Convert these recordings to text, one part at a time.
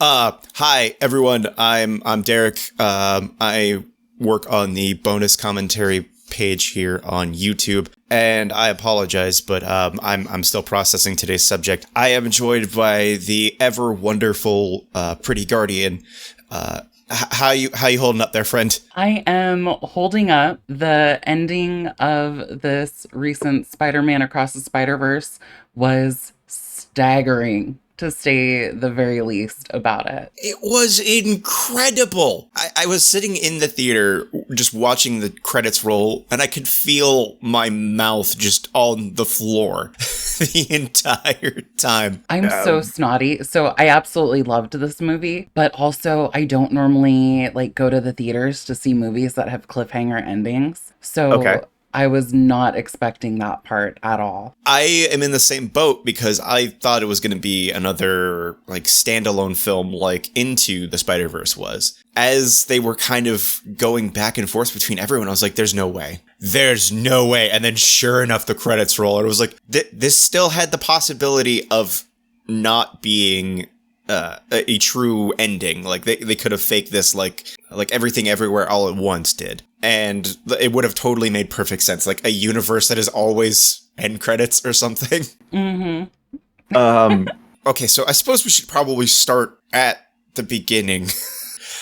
Hi everyone. I'm Derek. I work on the bonus commentary page here on YouTube, and I apologize, but I'm still processing today's subject. I am joined by the ever wonderful Pretty Guardian. How you holding up there, friend? I am holding up. The ending of this recent Spider-Man Across the Spider-Verse was staggering, to say the very least about it. It was incredible. I was sitting in the theater just watching the credits roll, and I could feel my mouth just on the floor the entire time. I'm so snotty. So I absolutely loved this movie, but also I don't normally go to the theaters to see movies that have cliffhanger endings. So Okay. I was not expecting that part at all. I am in the same boat because I thought it was going to be another standalone film like Into the Spider-Verse was. As they were kind of going back and forth between everyone, I was like, there's no way. There's no way. And then sure enough, the credits roll. And it was like, this still had the possibility of not being a true ending. Like they could have faked this like Everything Everywhere All at Once did. And it would have totally made perfect sense. Like a universe that is always end credits or something. Mm-hmm. Okay, so I suppose we should probably start at the beginning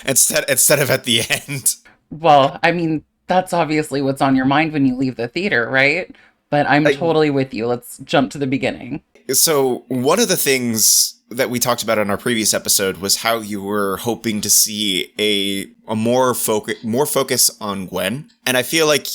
instead of at the end. Well, I mean, that's obviously what's on your mind when you leave the theater, right? But I'm totally with you. Let's jump to the beginning. So one of the things that we talked about in our previous episode was how you were hoping to see a more focus on Gwen, and I feel like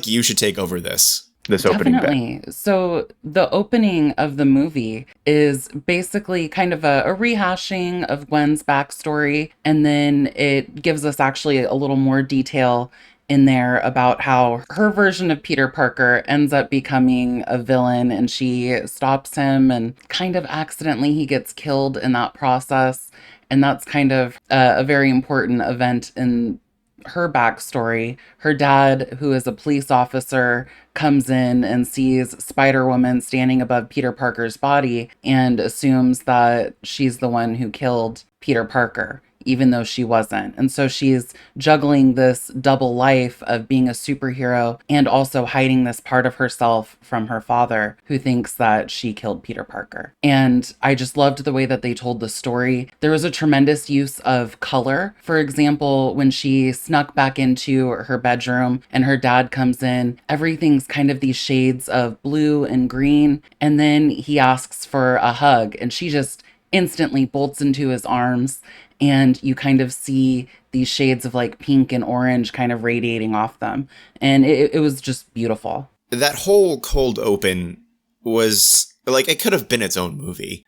you should take over this Opening bit. Definitely. So the opening of the movie is basically kind of a rehashing of Gwen's backstory, and then it gives us actually a little more detail in there about how her version of Peter Parker ends up becoming a villain, and she stops him, and kind of accidentally he gets killed in that process. And that's kind of a very important event in her backstory. Her dad, who is a police officer, comes in and sees Spider-Woman standing above Peter Parker's body and assumes that she's the one who killed Peter Parker, even though she wasn't. And so she's juggling this double life of being a superhero and also hiding this part of herself from her father, who thinks that she killed Peter Parker. And I just loved the way that they told the story. There was a tremendous use of color. For example, when she snuck back into her bedroom and her dad comes in, everything's kind of these shades of blue and green. And then he asks for a hug, and she just instantly bolts into his arms, and you kind of see these shades of pink and orange kind of radiating off them. And it was just beautiful. That whole cold open was it could have been its own movie.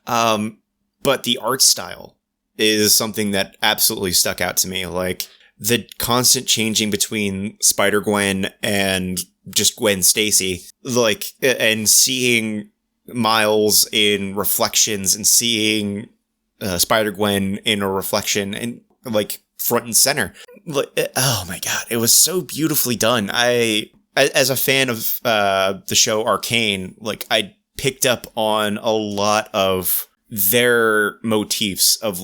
But the art style is something that absolutely stuck out to me. Like the constant changing between Spider-Gwen and just Gwen Stacy, and seeing Miles in reflections and seeing Spider-Gwen in a reflection and front and center. Oh my God, it was so beautifully done. As a fan of the show Arcane, I picked up on a lot of their motifs of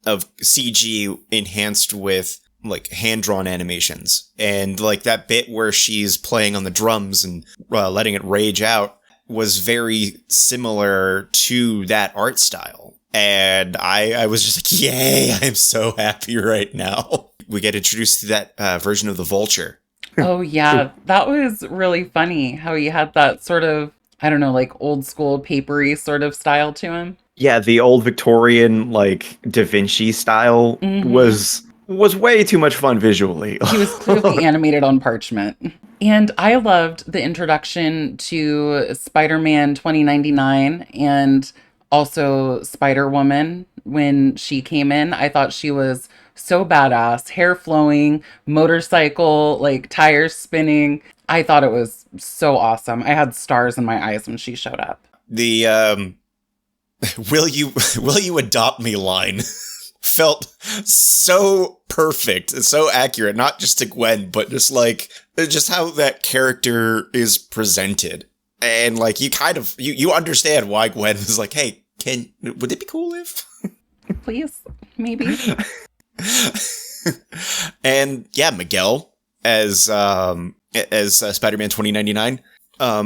CG enhanced with hand-drawn animations, and that bit where she's playing on the drums and letting it rage out was very similar to that art style. And I was just like, yay, I'm so happy right now. We get introduced to that version of the Vulture. Oh yeah, that was really funny how he had that sort of, I don't know, old school papery sort of style to him. Yeah, the old Victorian Da Vinci style was way too much fun visually. He was clearly animated on parchment. And I loved the introduction to Spider-Man 2099 and also Spider-Woman when she came in. I thought she was so badass, hair flowing, motorcycle, tires spinning. I thought it was so awesome. I had stars in my eyes when she showed up. The will you adopt me line felt so perfect and so accurate, not just to Gwen, but just how that character is presented. And you kind of you understand why Gwen was like, hey, Would it be cool if? Please, maybe. And yeah, Miguel as Spider-Man 2099.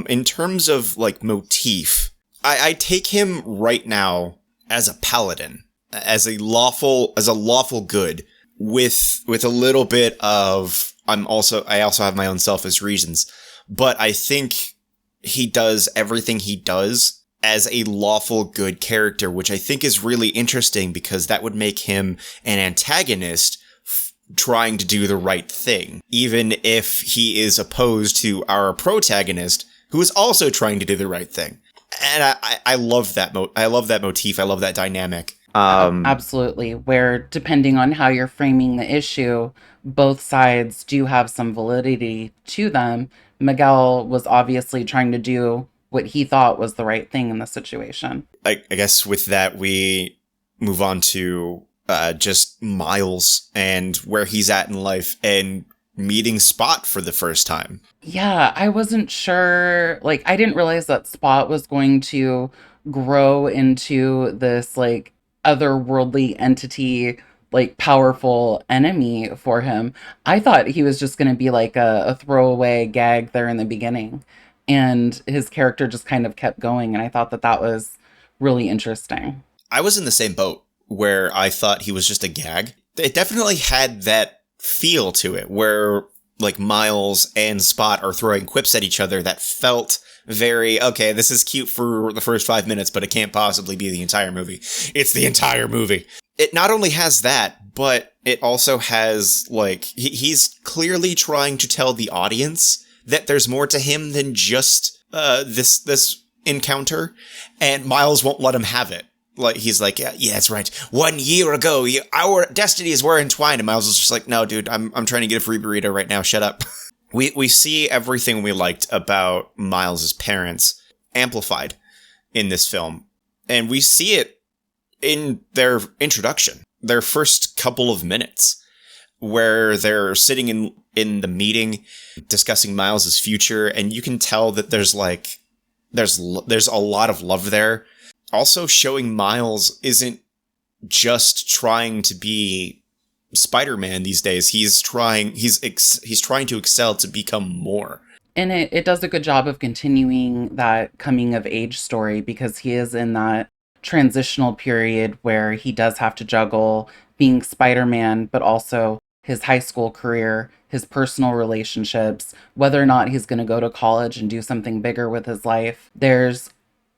In terms of like motif, I take him right now as a paladin, as a lawful good with a little bit of I also have my own selfish reasons, but I think he does everything he does as a lawful good character, which I think is really interesting because that would make him an antagonist trying to do the right thing, even if he is opposed to our protagonist, who is also trying to do the right thing. And I love that I love that motif. I love that dynamic. Absolutely. Where depending on how you're framing the issue, both sides do have some validity to them. Miguel was obviously trying to do what he thought was the right thing in the situation. I guess with that, we move on to just Miles and where he's at in life and meeting Spot for the first time. Yeah, I wasn't sure. Like, I didn't realize that Spot was going to grow into this, like, otherworldly entity, like, powerful enemy for him. I thought he was just going to be like a throwaway gag there in the beginning. And his character just kind of kept going. And I thought that was really interesting. I was in the same boat where I thought he was just a gag. It definitely had that feel to it where like Miles and Spot are throwing quips at each other that felt very, okay, this is cute for the first 5 minutes, but it can't possibly be the entire movie. It's the entire movie. It not only has that, but it also has like, he's clearly trying to tell the audience that there's more to him than just this encounter, and Miles won't let him have it. Like, he's like, yeah, that's right. 1 year ago, our destinies were entwined. And Miles is just like, no, dude, I'm trying to get a free burrito right now. Shut up. We see everything we liked about Miles's parents amplified in this film. And we see it in their introduction, their first couple of minutes, where they're sitting in the meeting discussing Miles's future. And you can tell that there's a lot of love there. Also showing Miles isn't just trying to be Spider-Man these days. He's trying to excel to become more. And it does a good job of continuing that coming of age story because he is in that transitional period where he does have to juggle being Spider-Man, but also his high school career, his personal relationships, whether or not he's going to go to college and do something bigger with his life. There's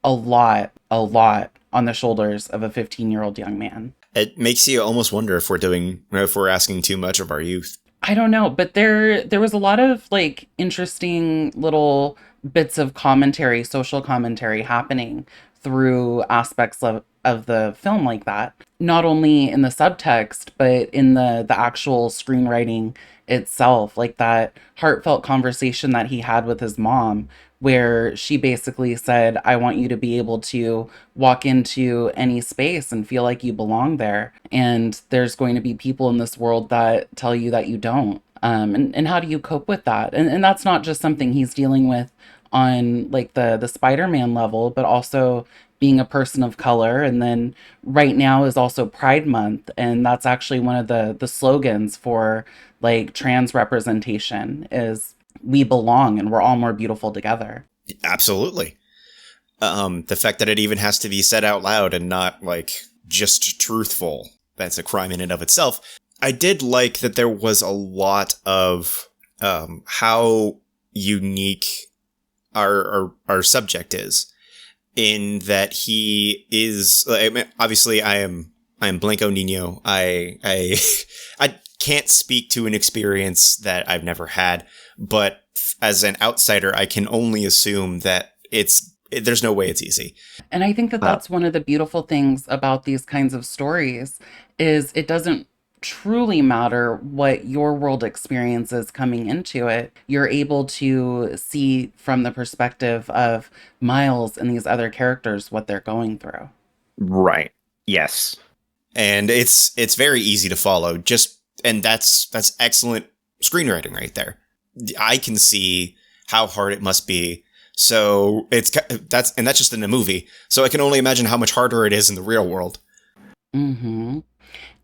a lot on the shoulders of a 15-year-old young man. It makes you almost wonder if we're asking too much of our youth. I don't know, but there was a lot of like interesting little bits of commentary, social commentary happening through aspects of the film like that. Not only in the subtext, but in the actual screenwriting itself, like that heartfelt conversation that he had with his mom, where she basically said, I want you to be able to walk into any space and feel like you belong there. And there's going to be people in this world that tell you that you don't. And how do you cope with that? And that's not just something he's dealing with on like the Spider-Man level, but also being a person of color. And then right now is also Pride Month. And that's actually one of the slogans for like trans representation is we belong and we're all more beautiful together. Absolutely. The fact that it even has to be said out loud and not like just truthful, that's a crime in and of itself. I did like that there was a lot of how unique our subject is, in that he is. I mean, obviously, I am Blanco Nino. I can't speak to an experience that I've never had, but as an outsider, I can only assume that there's no way it's easy. And I think that that's one of the beautiful things about these kinds of stories is it doesn't truly matter what your world experience is coming into it. You're able to see from the perspective of Miles and these other characters what they're going through. Right. Yes. And it's very easy to follow. And that's excellent screenwriting right there. I can see how hard it must be So that's just in a movie. So I can only imagine how much harder it is in the real world. Mm-hmm.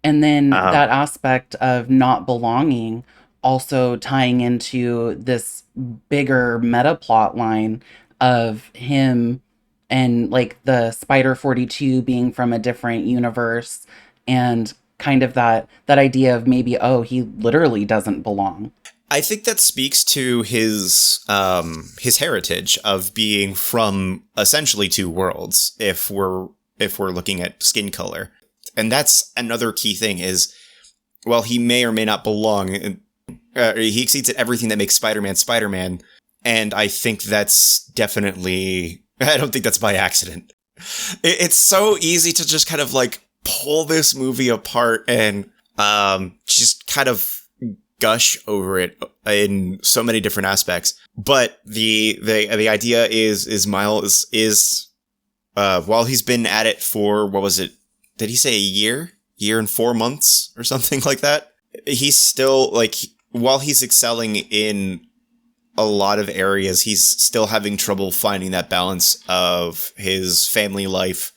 And then that aspect of not belonging also tying into this bigger meta plot line of him and like the Spider 42 being from a different universe and kind of that idea of maybe, oh, he literally doesn't belong. I think that speaks to his heritage of being from essentially two worlds. If we're looking at skin color, and that's another key thing is, well, he may or may not belong. He exceeds at everything that makes Spider-Man Spider-Man, and I think that's definitely. I don't think that's by accident. It's so easy to just kind of like pull this movie apart and just kind of gush over it in so many different aspects. But the idea is Miles is while he's been at it for, what was it? Did he say a year and 4 months or something like that? He's still like, while he's excelling in a lot of areas, he's still having trouble finding that balance of his family life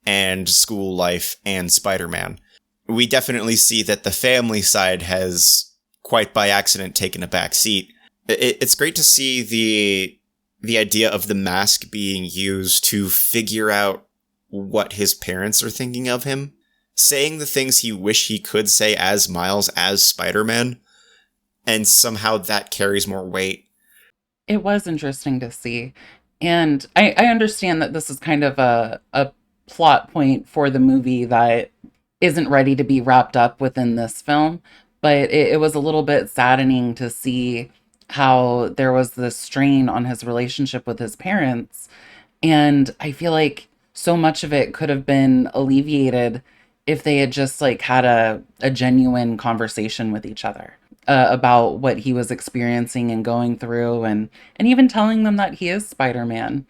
and school life and Spider-Man. We definitely see that the family side has quite by accident taken a back seat. It's great to see the idea of the mask being used to figure out what his parents are thinking of him, saying the things he wish he could say as Miles, as Spider-Man, and somehow that carries more weight. It was interesting to see. And I understand that this is kind of a plot point for the movie that isn't ready to be wrapped up within this film, but it was a little bit saddening to see how there was this strain on his relationship with his parents. And I feel like so much of it could have been alleviated if they had just like had a genuine conversation with each other about what he was experiencing and going through, and even telling them that he is Spider-Man.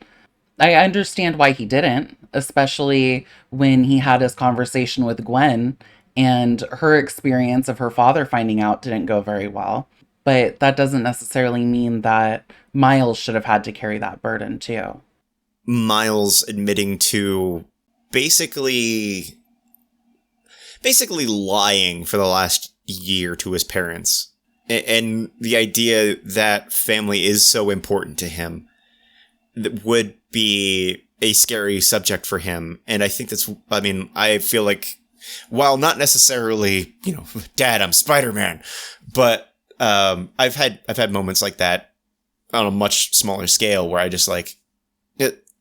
I understand why he didn't, especially when he had his conversation with Gwen and her experience of her father finding out didn't go very well. But that doesn't necessarily mean that Miles should have had to carry that burden too. Miles admitting to basically lying for the last year to his parents, and the idea that family is so important to him that would be a scary subject for him. And I think I feel like, while not necessarily, Dad, I'm Spider-Man, but I've had moments like that on a much smaller scale where I just like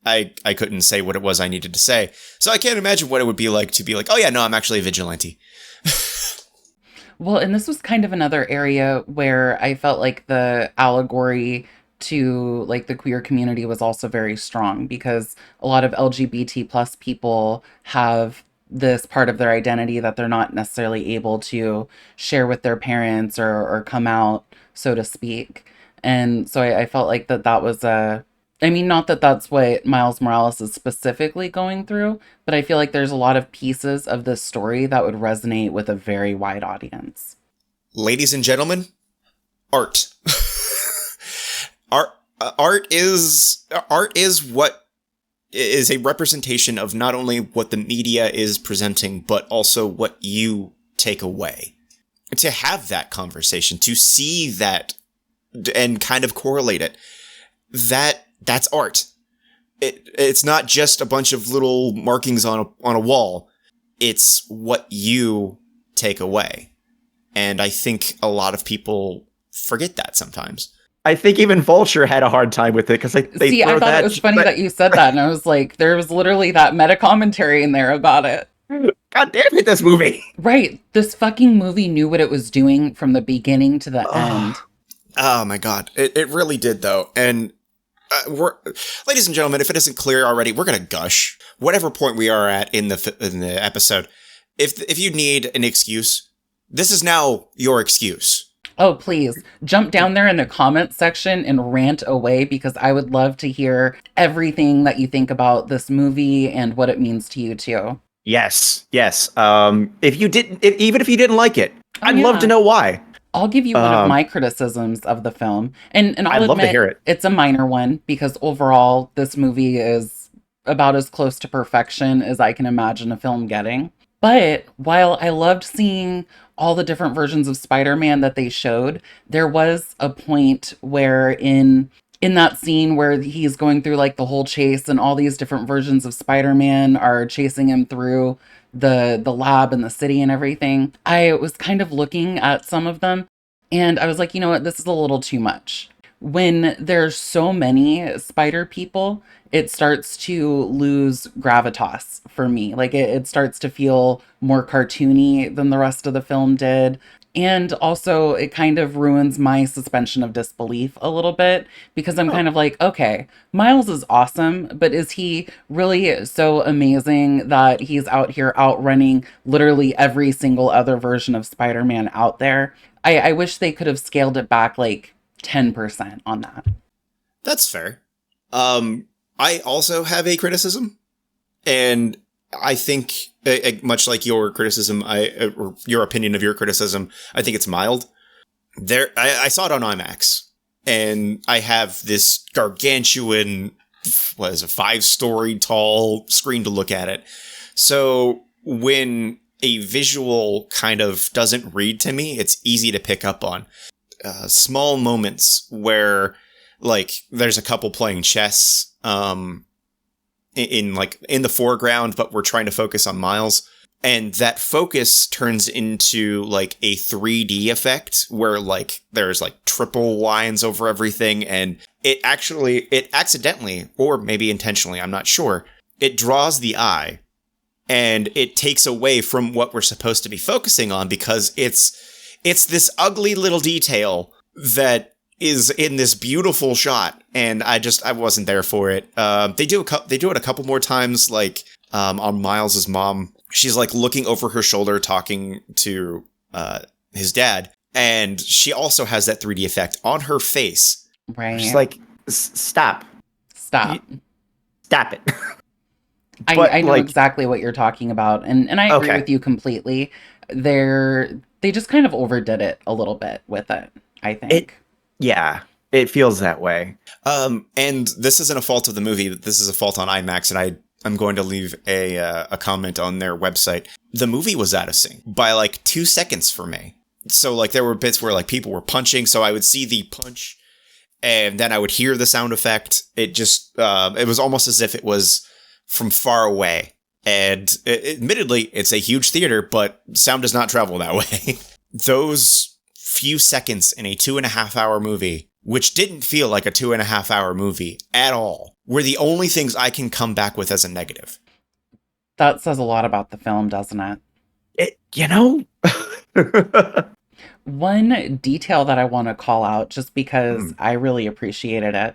I couldn't say what it was I needed to say. So I can't imagine what it would be like to be like, oh yeah, no, I'm actually a vigilante. Well, and this was kind of another area where I felt like the allegory to like the queer community was also very strong, because a lot of LGBT plus people have this part of their identity that they're not necessarily able to share with their parents or come out, so to speak. And so I felt like that was not that that's what Miles Morales is specifically going through, but I feel like there's a lot of pieces of this story that would resonate with a very wide audience. Ladies and gentlemen, art. Art is what is a representation of not only what the media is presenting, but also what you take away. To have that conversation, to see that and kind of correlate it, that's art. It's not just a bunch of little markings on a wall. It's what you take away. And I think a lot of people forget that sometimes. I think even Vulture had a hard time with it because they See, I thought it was funny that you said that, and I was like, there was literally that meta commentary in there about it. God damn it, this movie! Right, this fucking movie knew what it was doing from the beginning to the end. Oh my god, it really did though. And ladies and gentlemen, if it isn't clear already, we're gonna gush whatever point we are at in the episode. If you need an excuse, this is now your excuse. Oh, please jump down there in the comment section and rant away, because I would love to hear everything that you think about this movie and what it means to you too. Yes. Even if you didn't like it, I'd love to know why. I'll give you one of my criticisms of the film. And I'll I'd love to admit hear it. it's a minor one because overall this movie is about as close to perfection as I can imagine a film getting. But while I loved seeing all the different versions of Spider-Man that they showed, there was a point where in that scene where he's going through like the whole chase and all these different versions of Spider-Man are chasing him through the lab and the city and everything. I was kind of looking at some of them and I was like, you know what, this is a little too much. When there's so many spider people, it starts to lose gravitas for me. Like it starts to feel more cartoony than the rest of the film did. And also, it kind of ruins my suspension of disbelief a little bit because I'm kind of like, okay, Miles is awesome, but is he really so amazing that he's out here outrunning literally every single other version of Spider Man out there? I wish they could have scaled it back like 10% on that. That's fair. I also have a criticism, and I think, much like your criticism, or your opinion of your criticism, I think it's mild. I saw it on IMAX, and I have this gargantuan, 5-story tall screen to look at it. So when a visual kind of doesn't read to me, it's easy to pick up on. Small moments where, like, there's a couple playing chess, in the foreground, but we're trying to focus on Miles. And that focus turns into like a 3D effect where like there's like triple lines over everything. And it accidentally, or maybe intentionally, I'm not sure, it draws the eye and it takes away from what we're supposed to be focusing on because it's this ugly little detail that is in this beautiful shot, and I wasn't there for it. They do it a couple more times, like on Miles's mom. She's like looking over her shoulder, talking to his dad, and she also has that 3D effect on her face. Right. She's like, stop it. I know exactly what you're talking about, and I agree with you completely. They just kind of overdid it a little bit with it, I think. Yeah, it feels that way. And this isn't a fault of the movie. This is a fault on IMAX, and I'm going to leave a comment on their website. The movie was out of sync by like 2 seconds for me. So like there were bits where like people were punching, so I would see the punch, and then I would hear the sound effect. It just it was almost as if it was from far away. And admittedly, it's a huge theater, but sound does not travel that way. Those few seconds in a 2.5-hour movie, which didn't feel like a 2.5-hour movie at all, were the only things I can come back with as a negative. That says a lot about the film, doesn't it? One detail that I want to call out, just because I really appreciated it.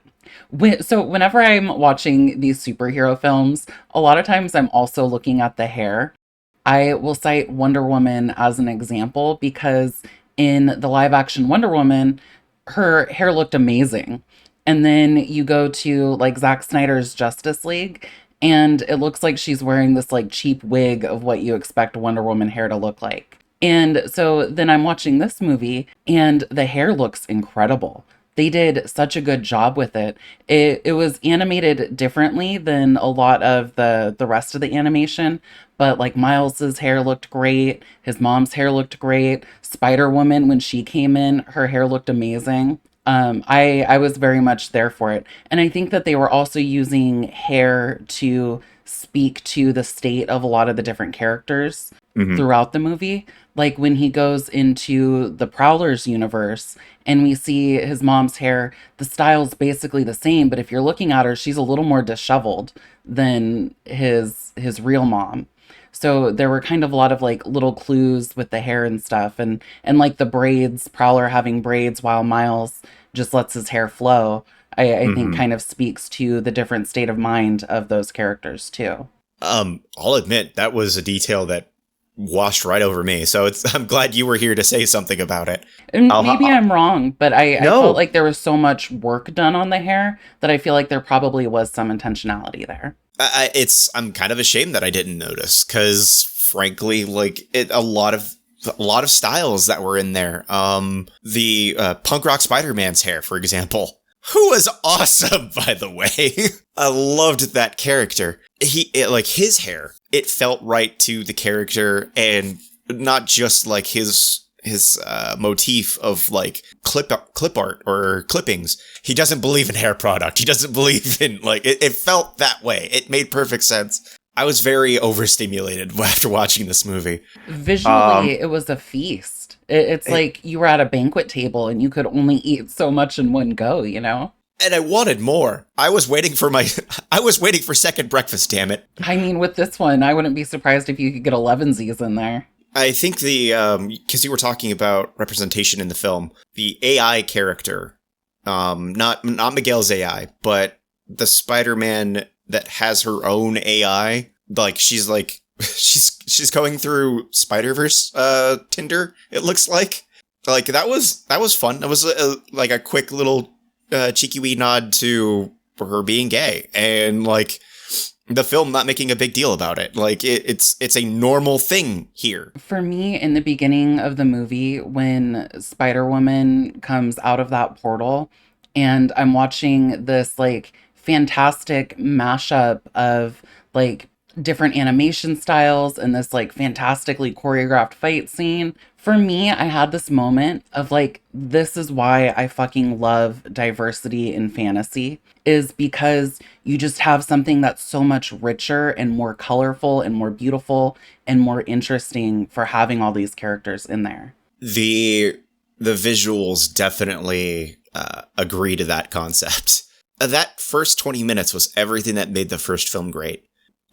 So whenever I'm watching these superhero films, a lot of times I'm also looking at the hair. I will cite Wonder Woman as an example because in the live action Wonder Woman, her hair looked amazing. And then you go to like Zack Snyder's Justice League, and it looks like she's wearing this like cheap wig of what you expect Wonder Woman hair to look like. And so then I'm watching this movie and the hair looks incredible. They did such a good job with it. It was animated differently than a lot of the rest of the animation, but like Miles's hair looked great. His mom's hair looked great. Spider-Woman, when she came in, her hair looked amazing. I was very much there for it. And I think that they were also using hair to speak to the state of a lot of the different characters throughout the movie. Like when he goes into the Prowler's universe and we see his mom's hair, the style's basically the same, but if you're looking at her, she's a little more disheveled than his real mom. So there were kind of a lot of like little clues with the hair and stuff, and like the braids, Prowler having braids while Miles just lets his hair flow. I think kind of speaks to the different state of mind of those characters too. I'll admit that was a detail that washed right over me. So I'm glad you were here to say something about it. And maybe I'm wrong, but I felt like there was so much work done on the hair that I feel like there probably was some intentionality there. I'm kind of ashamed that I didn't notice because frankly, like a lot of a lot of styles that were in there. The punk rock Spider-Man's hair, for example, who was awesome, by the way. I loved that character. Like his hair, it felt right to the character, and not just like his motif of like clip art or clippings. He doesn't believe in hair product. He doesn't believe in like it felt that way. It made perfect sense. I was very overstimulated after watching this movie. Visually, it was a feast. It's like you were at a banquet table and you could only eat so much in one go, you know? And I wanted more. I was waiting for second breakfast, damn it. I mean, with this one, I wouldn't be surprised if you could get 11sies in there. I think because you were talking about representation in the film, the AI character, not Miguel's AI, but the Spider-Man that has her own AI, she's going through Spider-Verse Tinder, it looks like. Like that was fun. That was a quick little cheeky wee nod to her being gay, and like the film not making a big deal about it. Like it's a normal thing here. For me, in the beginning of the movie, when Spider-Woman comes out of that portal and I'm watching this like fantastic mashup of like different animation styles and this like fantastically choreographed fight scene, for me, I had this moment of like, this is why I fucking love diversity in fantasy, is because you just have something that's so much richer and more colorful and more beautiful and more interesting for having all these characters in there. The visuals definitely agree to that concept. That first 20 minutes was everything that made the first film great.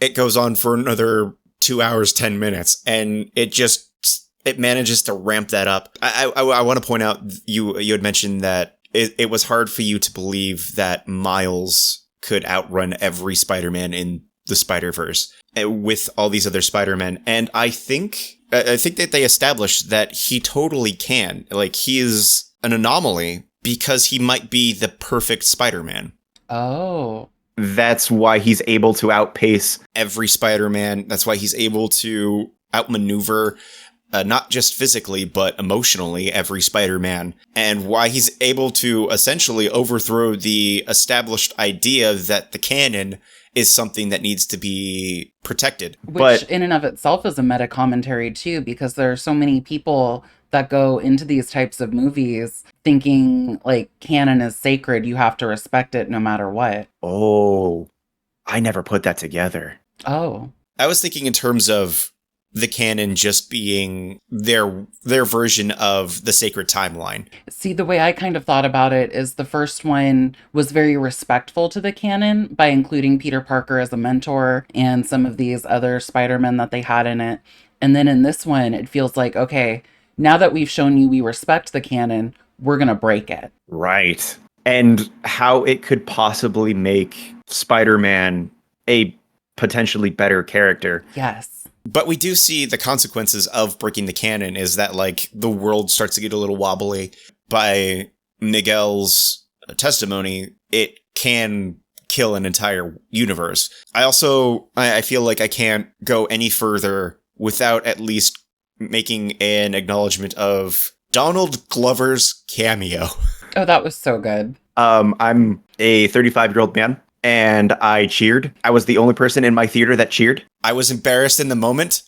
It goes on for another 2 hours, 10 minutes, and it manages to ramp that up. I want to point out, you had mentioned that it was hard for you to believe that Miles could outrun every Spider-Man in the Spider-Verse with all these other Spider-Men. And I think that they established that he totally can. Like, he is an anomaly because he might be the perfect Spider-Man. Oh. That's why he's able to outpace every Spider-Man. That's why he's able to outmaneuver not just physically, but emotionally, every Spider-Man, and why he's able to essentially overthrow the established idea that the canon is something that needs to be protected. Which in and of itself is a meta commentary too, because there are so many people that go into these types of movies thinking like canon is sacred, you have to respect it no matter what. Oh, I never put that together. Oh. I was thinking in terms of the canon just being their version of the sacred timeline. See, the way I kind of thought about it is the first one was very respectful to the canon by including Peter Parker as a mentor and some of these other Spider-Men that they had in it. And then in this one, it feels like, okay, now that we've shown you we respect the canon, we're going to break it. Right. And how it could possibly make Spider-Man a potentially better character. Yes. But we do see the consequences of breaking the canon is that, like, the world starts to get a little wobbly. By Miguel's testimony, it can kill an entire universe. I feel like I can't go any further without at least making an acknowledgement of Donald Glover's cameo. Oh, that was so good. I'm a 35-year-old man. And I cheered. I was the only person in my theater that cheered. I was embarrassed in the moment,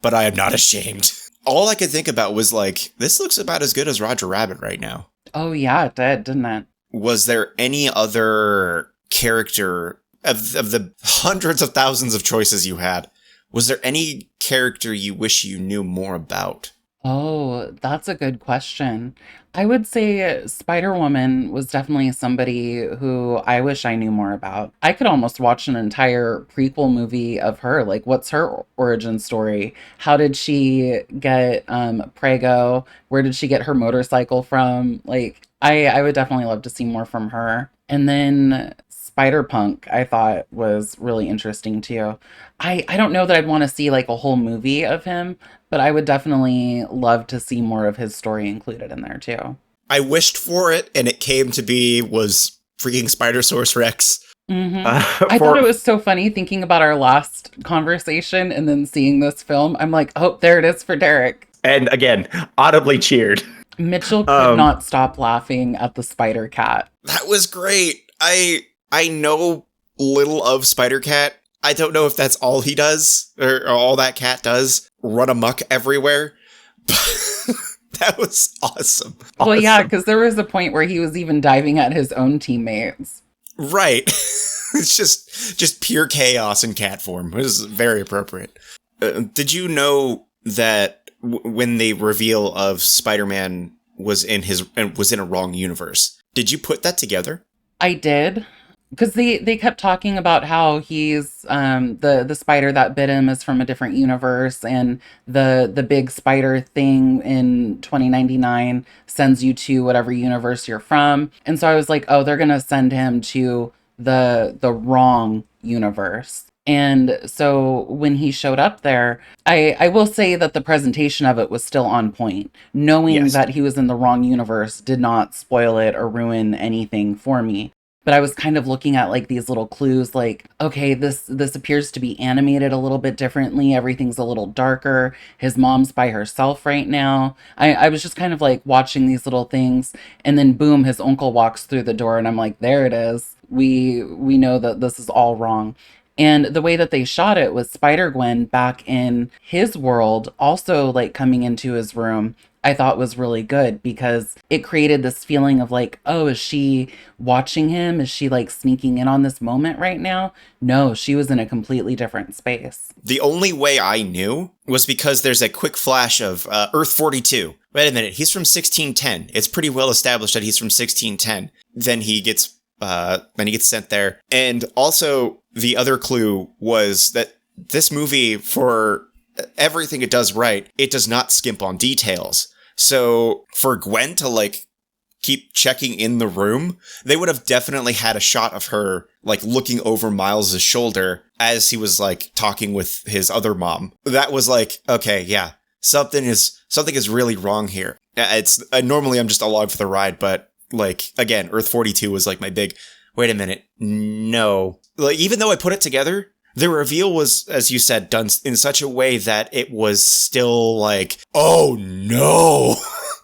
but I am not ashamed. All I could think about was like, this looks about as good as Roger Rabbit right now. Oh yeah, it did, didn't it? Was there any other character of the hundreds of thousands of choices you had? Was there any character you wish you knew more about? Oh, that's a good question. I would say Spider-Woman was definitely somebody who I wish I knew more about. I could almost watch an entire prequel movie of her. Like, what's her origin story? How did she get Prego? Where did she get her motorcycle from? Like, I would definitely love to see more from her. And then Spider-Punk, I thought was really interesting too. I don't know that I'd want to see like a whole movie of him, but I would definitely love to see more of his story included in there too. I wished for it, and it came to be was freaking Spider-Source Rex. Mm-hmm. I thought it was so funny thinking about our last conversation and then seeing this film. I'm like, oh, there it is for Derek. And again, audibly cheered. Mitchell could not stop laughing at the spider cat. That was great. I know little of Spider Cat. I don't know if that's all he does, or all that cat does, run amok everywhere. That was awesome. Well, yeah, because there was a point where he was even diving at his own teammates. Right. It's just pure chaos in cat form. It was very appropriate. Did you know that when the reveal of Spider-Man was in a wrong universe, did you put that together? I did. Because they kept talking about how he's the spider that bit him is from a different universe, and the big spider thing in 2099 sends you to whatever universe you're from. And so I was like, oh, they're gonna send him to the wrong universe. And so when he showed up there, I will say that the presentation of it was still on point. Knowing that he was in the wrong universe did not spoil it or ruin anything for me. But I was kind of looking at like these little clues, like, okay, this appears to be animated a little bit differently. Everything's a little darker. His mom's by herself right now. I was just kind of like watching these little things. And then boom, his uncle walks through the door and I'm like, there it is. We know that this is all wrong. And the way that they shot it was Spider-Gwen back in his world, also like coming into his room, I thought was really good because it created this feeling of like, oh, is she watching him? Is she like sneaking in on this moment right now? No, she was in a completely different space. The only way I knew was because there's a quick flash of Earth 42. Wait a minute, he's from 1610. It's pretty well established that he's from 1610. Then he gets sent there. And also the other clue was that this movie, for everything it does right, it does not skimp on details. So for Gwen to like keep checking in the room, they would have definitely had a shot of her like looking over Miles's shoulder as he was like talking with his other mom. That was like, okay, yeah, something is really wrong here. It's normally I'm just along for the ride, but like again, Earth 42 was like my big, wait a minute, no. Like even though I put it together, the reveal was, as you said, done in such a way that it was still like, oh no.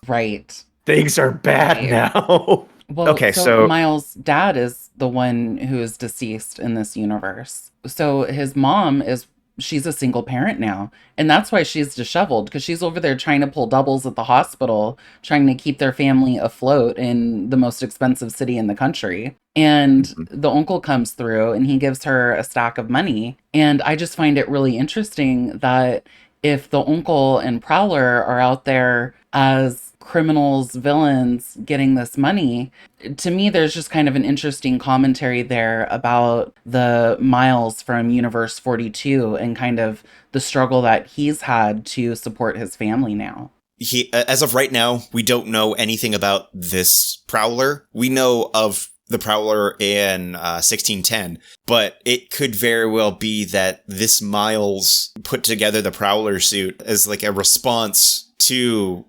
Right. Things are bad now. Well, okay, so Miles' dad is the one who is deceased in this universe. So his mom she's a single parent now. And that's why she's disheveled, because she's over there trying to pull doubles at the hospital, trying to keep their family afloat in the most expensive city in the country. And the uncle comes through and he gives her a stack of money. And I just find it really interesting that if the uncle and Prowler are out there as criminals, villains getting this money, to me, there's just kind of an interesting commentary there about the Miles from Universe 42 and kind of the struggle that he's had to support his family now. As of right now, we don't know anything about this Prowler. We know of the Prowler in 1610, but it could very well be that this Miles put together the Prowler suit as like a response to...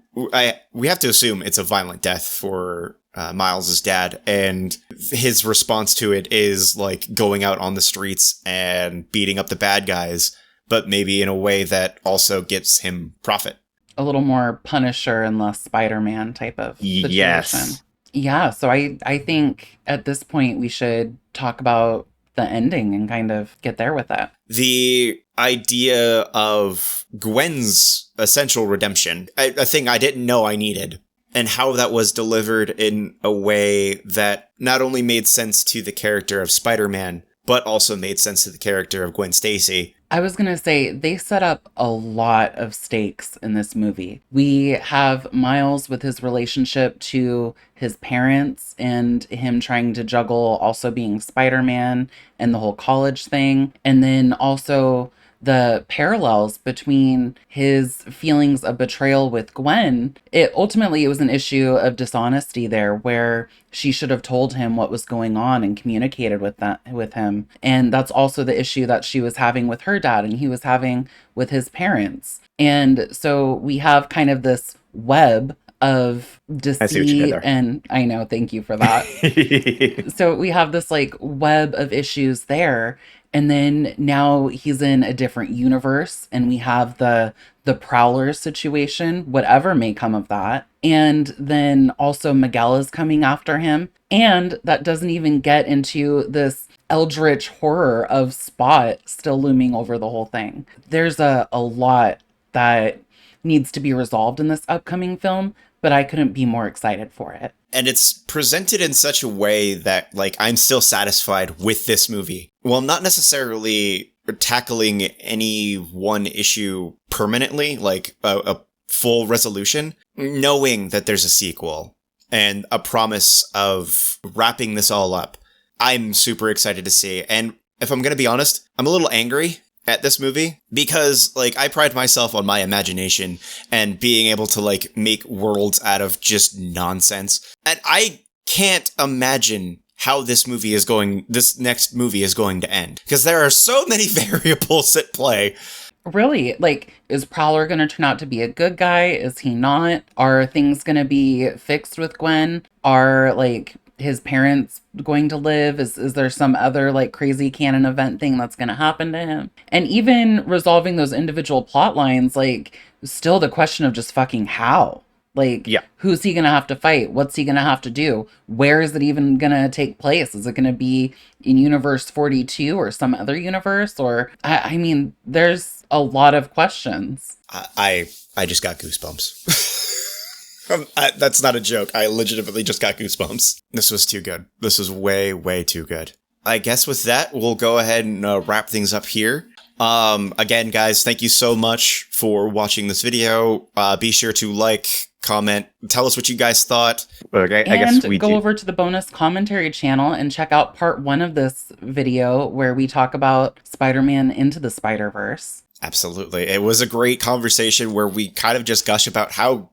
we have to assume it's a violent death for Miles's dad, and his response to it is like going out on the streets and beating up the bad guys, but maybe in a way that also gets him profit. A little more Punisher and less Spider-Man type of situation. Yes. Yeah, so I think at this point we should talk about the ending and kind of get there with that. The idea of Gwen's essential redemption, a thing I didn't know I needed, and how that was delivered in a way that not only made sense to the character of Spider-Man, but also made sense to the character of Gwen Stacy. I was going to say, they set up a lot of stakes in this movie. We have Miles with his relationship to his parents and him trying to juggle also being Spider-Man and the whole college thing. And then also the parallels between his feelings of betrayal with Gwen. It was an issue of dishonesty there, where she should have told him what was going on and communicated with him. And that's also the issue that she was having with her dad and he was having with his parents. And so we have kind of this web of deceit, and I know, thank you for that. So we have this like web of issues there. And then now he's in a different universe, and we have the Prowler situation, whatever may come of that. And then also Miguel is coming after him. And that doesn't even get into this eldritch horror of Spot still looming over the whole thing. There's a lot that needs to be resolved in this upcoming film, but I couldn't be more excited for it. And it's presented in such a way that, like, I'm still satisfied with this movie. Well, not necessarily tackling any one issue permanently, like a full resolution, knowing that there's a sequel and a promise of wrapping this all up. I'm super excited to see. And if I'm going to be honest, I'm a little angry at this movie because, like, I pride myself on my imagination and being able to, like, make worlds out of just nonsense. And I can't imagine how this next movie is going to end, because there are so many variables at play. Really, like, is Prowler going to turn out to be a good guy? Is he not? Are things going to be fixed with Gwen? Are, like, his parents going to live? Is there some other, like, crazy canon event thing that's going to happen to him? And even resolving those individual plot lines, like, still the question of just fucking how. Like, yeah. Who's he going to have to fight? What's he going to have to do? Where is it even going to take place? Is it going to be in Universe 42 or some other universe? Or, I mean, there's a lot of questions. I just got goosebumps. That's not a joke. I legitimately just got goosebumps. This was too good. This was way, way too good. I guess with that, we'll go ahead and wrap things up here. Again, guys, thank you so much for watching this video. Be sure to like, comment, tell us what you guys thought. Okay, I and guess we go over to the bonus commentary channel and check out part 1 of this video where we talk about Spider-Man Into the Spider-Verse. Absolutely. It was a great conversation where we kind of just gush about how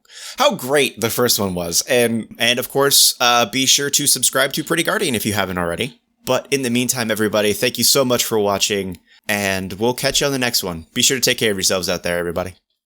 great the first one was. And of course, be sure to subscribe to Pretty Guardian if you haven't already. But in the meantime, everybody, thank you so much for watching, and we'll catch you on the next one. Be sure to take care of yourselves out there, everybody.